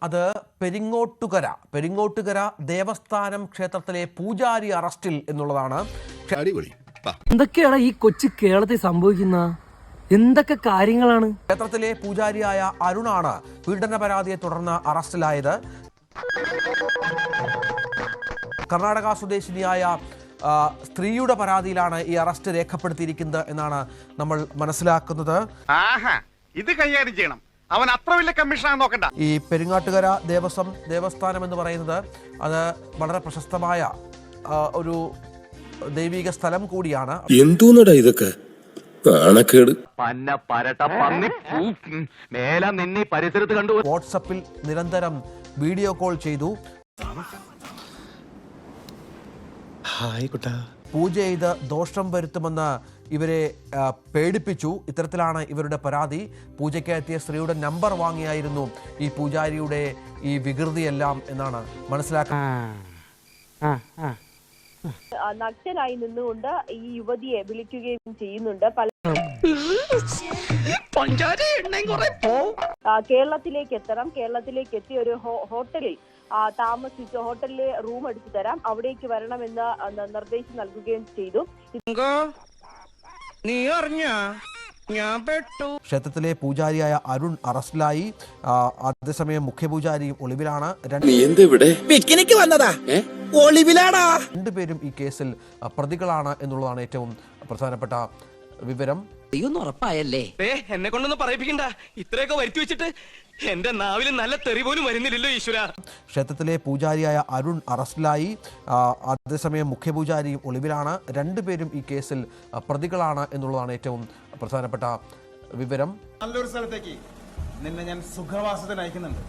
അത് പെരിങ്ങോട്ടുകര ദേവസ്ഥാനം ക്ഷേത്രത്തിലെ പൂജാരി അറസ്റ്റിൽ എന്നുള്ളതാണ്. എന്തൊക്കെയാണ് ഈ കൊച്ചു കേരളത്തിൽ സംഭവിക്കുന്ന എന്തൊക്കെ കാര്യങ്ങളാണ്? ക്ഷേത്രത്തിലെ പൂജാരിയായ അരുണാണ് പീഡന പരാതിയെ തുടർന്ന് അറസ്റ്റിലായത്. കർണാടക സ്വദേശിനിയായ സ്ത്രീയുടെ പരാതിയിലാണ് ഈ അറസ്റ്റ് രേഖപ്പെടുത്തിയിരിക്കുന്നത് എന്നാണ് നമ്മൾ മനസ്സിലാക്കുന്നത്. ഇത് കൈകാര്യം ചെയ്യണം. അവൻ അത്ര വലിയ കമ്മീഷനാണ് നോക്കണ്ട. ഈ പെരിങ്ങാട്ടുകര ദേവസ്ഥാനം എന്ന് പറയുന്നത് അത് വളരെ പ്രശസ്തമായ ഒരു ദൈവിക സ്ഥലം കൂടിയാണ്. എന്തോന്നടാ ഇതൊക്കെ പരിസരത്ത് കണ്ടു. വാട്സപ്പിൽ നിരന്തരം വീഡിയോ കോൾ ചെയ്തു. പൂജ ചെയ്ത് ദോഷം വരുത്തുമെന്ന് ഇവരെ പേടിപ്പിച്ചു. ഇത്തരത്തിലാണ് ഇവരുടെ പരാതി. പൂജയ്ക്ക് എത്തിയ സ്ത്രീയുടെ നമ്പർ വാങ്ങിയായിരുന്നു ഈ പൂജാരിയുടെ ഈ വികൃതിയെല്ലാം എന്നാണ് മനസ്സിലാക്കുന്നത്. നഗ്നനായി നിന്നുകൊണ്ട് ഈ യുവതിയെ വിളിക്കുകയും ചെയ്യുന്നുണ്ട്. കേരളത്തിലേക്ക് എത്തണം, കേരളത്തിലേക്ക് എത്തി ഒരു ഹോട്ടലിൽ താമസിച്ച് ഹോട്ടലിലെ റൂം എടുത്തു തരാം, അവിടേക്ക് വരണമെന്ന് നിർദ്ദേശം നൽകുകയും ചെയ്തു. ക്ഷേത്രത്തിലെ പൂജാരിയായ അരുൺ അറസ്റ്റിലായി. അതേസമയം മുഖ്യപൂജാരിയും ഒളിവിലാണ്. രണ്ടുപേരും ഈ കേസിൽ പ്രതികളാണ് എന്നുള്ളതാണ് ഏറ്റവും പ്രധാനപ്പെട്ട വിവരം. ഉറപ്പായല്ലേ? എന്നെ കൊണ്ടൊന്നും പറയിപ്പിക്കണ്ട. ഇത്രയൊക്കെ വരുത്തി വെച്ചിട്ട് എന്റെ നാവിൽ നല്ല തെറി പോലും വരുന്നില്ലല്ലോ ഈശ്വര. ക്ഷേത്രത്തിലെ പൂജാരിയായ അരുൺ അറസ്റ്റിലായി. അതേസമയം മുഖ്യപൂജാരിയും ഒളിവിലാണ്. രണ്ടുപേരും ഈ കേസിൽ പ്രതികളാണ് എന്നുള്ളതാണ് ഏറ്റവും പ്രധാനപ്പെട്ട വിവരം. നല്ലൊരു സ്ഥലത്തേക്ക് നിന്നെ ഞാൻ സുഖവാസത്തിന് അയക്കുന്നുണ്ട്.